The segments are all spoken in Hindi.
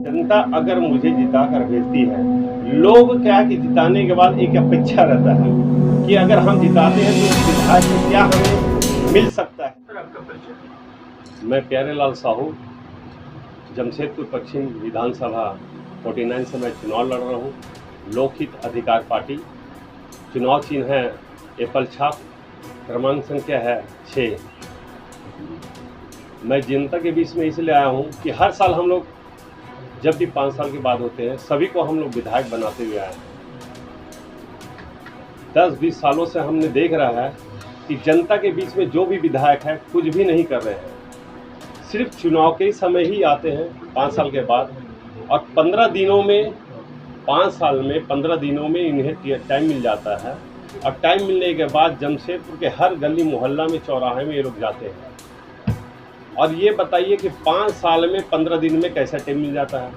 जनता अगर मुझे जिता कर भेजती है, लोग क्या कि जिताने के बाद एक अपेक्षा रहता है कि अगर हम जिताते हैं तो उस विधायक से क्या हमें मिल सकता है। मैं प्यारेलाल साहू, जमशेदपुर पश्चिम विधानसभा 49 से मैं चुनाव लड़ रहा हूँ। लोकहित अधिकार पार्टी, चुनाव चिन्ह है एप्पल छाप, क्रमांक संख्या है 6। मैं जनता के बीच में इसलिए आया हूँ कि हर साल हम लोग जब भी 5 साल के बाद होते हैं, सभी को हम लोग विधायक बनाते हुए आए हैं। 10-20 सालों से हमने देख रहा है कि जनता के बीच में जो भी विधायक है कुछ भी नहीं कर रहे हैं, सिर्फ चुनाव के समय ही आते हैं 5 साल के बाद, और 15 दिनों में 5 साल में 15 दिनों में इन्हें टाइम मिल जाता है। और टाइम मिलने के बाद जमशेदपुर के हर गली मोहल्ला में, चौराहे में ये लोग जाते हैं। और ये बताइए कि 5 साल में 15 दिन में कैसा टाइम मिल जाता है,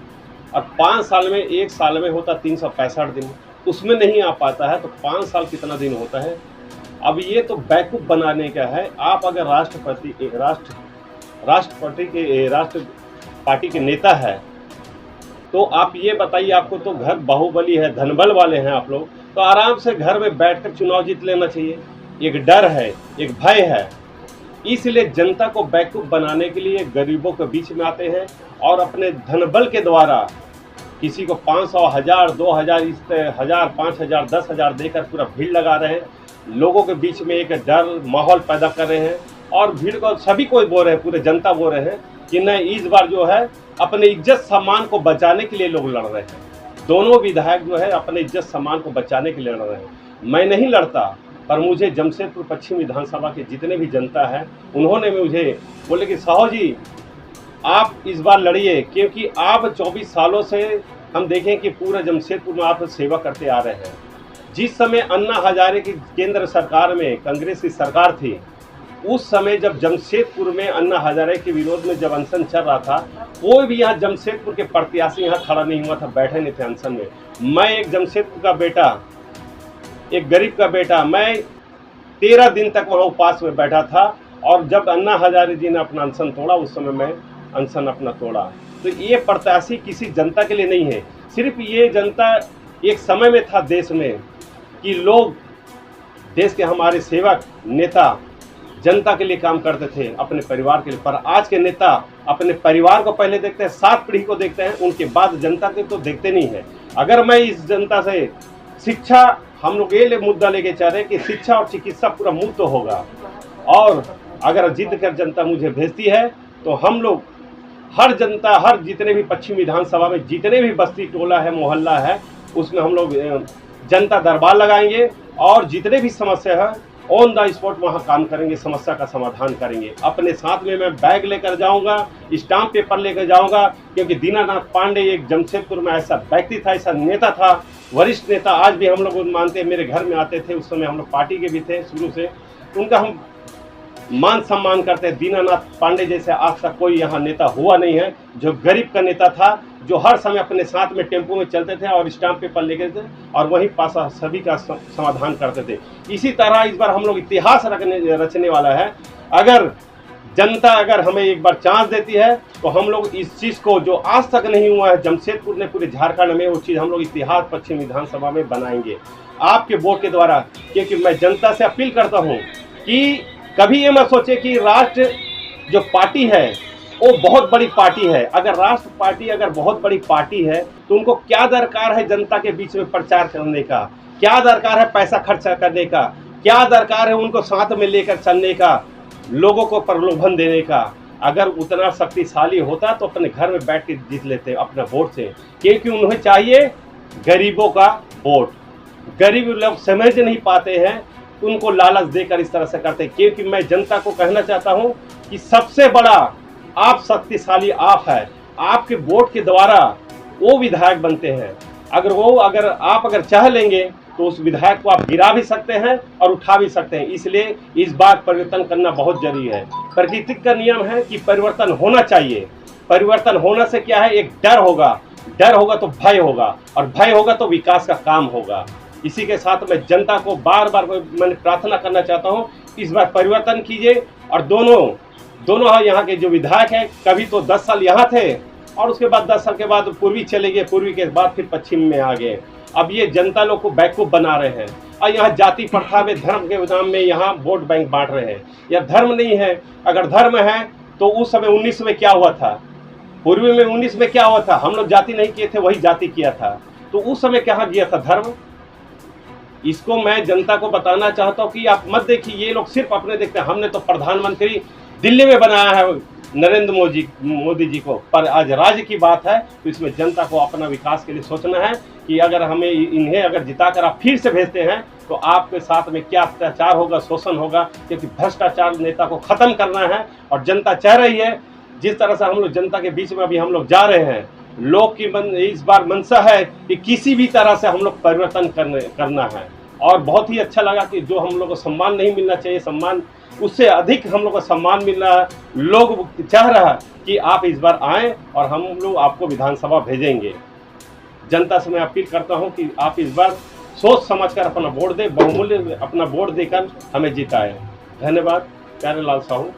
और 5 साल में, एक साल में होता 365 दिन, उसमें नहीं आ पाता है, तो 5 साल कितना दिन होता है। अब ये तो बैकअप बनाने का है। आप अगर राष्ट्र पार्टी के नेता है तो आप ये बताइए, आपको तो घर बाहुबली है, धनबल वाले हैं आप लोग, तो आराम से घर में बैठकर चुनाव जीत लेना चाहिए। एक डर है, एक भय है, इसलिए जनता को बैकअप बनाने के लिए गरीबों के बीच में आते हैं और अपने धनबल के द्वारा किसी को 500, 1000, 2000, 1000, 5000, 10,000 देकर पूरा भीड़ लगा रहे हैं, लोगों के बीच में एक डर माहौल पैदा कर रहे हैं। और भीड़ को सभी कोई बोल रहे हैं, पूरे जनता बोल रहे हैं कि नहीं, इस बार जो है अपने इज्जत सम्मान को बचाने के लिए लोग लड़ रहे हैं। दोनों विधायक जो है अपने इज्जत सम्मान को बचाने के लिए लड़ रहे हैं। मैं नहीं लड़ता, पर मुझे जमशेदपुर पश्चिम विधानसभा के जितने भी जनता है, उन्होंने मुझे बोले कि साहू जी आप इस बार लड़िए, क्योंकि आप 24 सालों से हम देखें कि पूरा जमशेदपुर में आप सेवा करते आ रहे हैं। जिस समय अन्ना हजारे की केंद्र सरकार में कांग्रेस की सरकार थी, उस समय जब जमशेदपुर में अन्ना हजारे के विरोध में जब अनशन चल रहा था, कोई भी यहाँ जमशेदपुर के प्रत्याशी यहाँ खड़ा नहीं हुआ था, बैठे नहीं थे अनशन में। मैं एक जमशेदपुर का बेटा, एक गरीब का बेटा, मैं 13 दिन तक वहाँ उपवास में बैठा था, और जब अन्ना हजारे जी ने अपना अनशन तोड़ा, उस समय मैं अनशन अपना तोड़ा। तो ये प्रत्याशी किसी जनता के लिए नहीं है, सिर्फ ये जनता एक समय में था देश में कि लोग, देश के हमारे सेवक नेता जनता के लिए काम करते थे, अपने परिवार के लिए। पर आज के नेता अपने परिवार को पहले देखते हैं, 7 पीढ़ी को देखते हैं, उनके बाद जनता के तो देखते नहीं है। अगर मैं इस जनता से शिक्षा, हम लोग ये मुद्दा लेके चल रहे हैं कि शिक्षा और चिकित्सा पूरा मुफ्त होगा, और अगर जिद कर जनता मुझे भेजती है तो हम लोग हर जनता, हर जितने भी पश्चिम विधानसभा में जितने भी बस्ती टोला है, मोहल्ला है, उसमें हम लोग जनता दरबार लगाएंगे, और जितने भी समस्या है ऑन द स्पॉट वहाँ काम करेंगे, समस्या का समाधान करेंगे। अपने साथ में मैं बैग लेकर जाऊंगा, स्टाम्प पेपर लेकर जाऊंगा, क्योंकि दीनानाथ पांडे एक जमशेदपुर में ऐसा व्यक्ति था, ऐसा नेता था, वरिष्ठ नेता। आज भी हम लोग मानते हैं, मेरे घर में आते थे, उस समय हम लोग पार्टी के भी थे शुरू से, उनका हम मान सम्मान करते हैं। दीनानाथ पांडे जैसे आज तक कोई यहाँ नेता हुआ नहीं है, जो गरीब का नेता था, जो हर समय अपने साथ में टेम्पो में चलते थे और स्टाम्प पेपर लेके थे, और वहीं पास सभी का समाधान करते थे। इसी तरह इस बार हम लोग इतिहास रचने वाला है। अगर जनता अगर हमें एक बार चांस देती है तो हम लोग इस चीज़ को, जो आज तक नहीं हुआ है जमशेदपुर ने, पूरे झारखंड में, वो चीज़ हम लोग इतिहास पश्चिम विधानसभा में बनाएंगे आपके वोट के द्वारा। क्योंकि मैं जनता से अपील करता हूँ कि कभी ये मत सोचे कि राष्ट्र जो पार्टी है वो बहुत बड़ी पार्टी है। अगर राष्ट्र पार्टी अगर बहुत बड़ी पार्टी है तो उनको क्या दरकार है जनता के बीच में प्रचार करने का, क्या दरकार है पैसा खर्चा करने का, क्या दरकार है उनको साथ में लेकर चलने का, लोगों को प्रलोभन देने का। अगर उतना शक्तिशाली होता तो अपने घर में बैठ के जीत लेते अपने वोट से, क्योंकि उन्हें चाहिए गरीबों का वोट। गरीब लोग समझ नहीं पाते हैं, उनको लालच देकर इस तरह से करते हैं। क्योंकि मैं जनता को कहना चाहता हूं कि सबसे बड़ा आप शक्तिशाली आप है, आपके वोट के द्वारा वो विधायक बनते हैं। अगर आप चाह लेंगे तो उस विधायक को आप गिरा भी सकते हैं और उठा भी सकते हैं। इसलिए इस बार परिवर्तन करना बहुत जरूरी है। प्रकृति का नियम है कि परिवर्तन होना चाहिए। परिवर्तन होने से क्या है, एक डर होगा तो भय होगा, और भय होगा तो विकास का काम होगा। इसी के साथ मैं जनता को बार बार मैंने प्रार्थना करना चाहता हूँ, इस बार परिवर्तन कीजिए। और दोनों यहाँ के जो विधायक हैं, कभी तो 10 साल यहाँ थे, और उसके बाद 10 साल के बाद पूर्वी चले गए, पूर्वी के बाद फिर पश्चिम में आ गए। अब ये जनता लोग को बैकूफ बना रहे हैं और यहाँ जाति प्रथा में, धर्म के नाम में यहाँ वोट बैंक बांट रहे हैं। यह धर्म नहीं है। अगर धर्म है तो उस समय 19 में क्या हुआ था, पूर्वी में 19 में क्या हुआ था, हम लोग जाति नहीं किए थे, वही जाति किया था। तो उस समय कहाँ गया था धर्म? इसको मैं जनता को बताना चाहता हूँ कि आप मत देखिए, ये लोग सिर्फ अपने देखते हैं। हमने तो प्रधानमंत्री दिल्ली में बनाया है नरेंद्र मोदी जी को, पर आज राज्य की बात है तो इसमें जनता को अपना विकास के लिए सोचना है कि अगर हमें इन्हें अगर जिताकर आप फिर से भेजते हैं तो आपके साथ में क्या अत्याचार होगा, शोषण होगा, क्योंकि भ्रष्टाचार नेता को खत्म करना है। और जनता चाह रही है, जिस तरह से हम लोग जनता के बीच में अभी हम लोग जा रहे हैं, लोग की इस बार मंशा है कि किसी भी तरह से हम लोग परिवर्तन करना है। और बहुत ही अच्छा लगा कि जो हम लोग को सम्मान नहीं मिलना चाहिए, सम्मान उससे अधिक हम लोग को सम्मान मिल रहा है। लोग चाह रहा है कि आप इस बार आएँ और हम लोग आपको विधानसभा भेजेंगे। जनता से मैं अपील करता हूं कि आप इस बार सोच समझकर अपना वोट दें, बहुमूल्य अपना वोट देकर हमें जिताएं। धन्यवाद। प्यारे लाल साहू।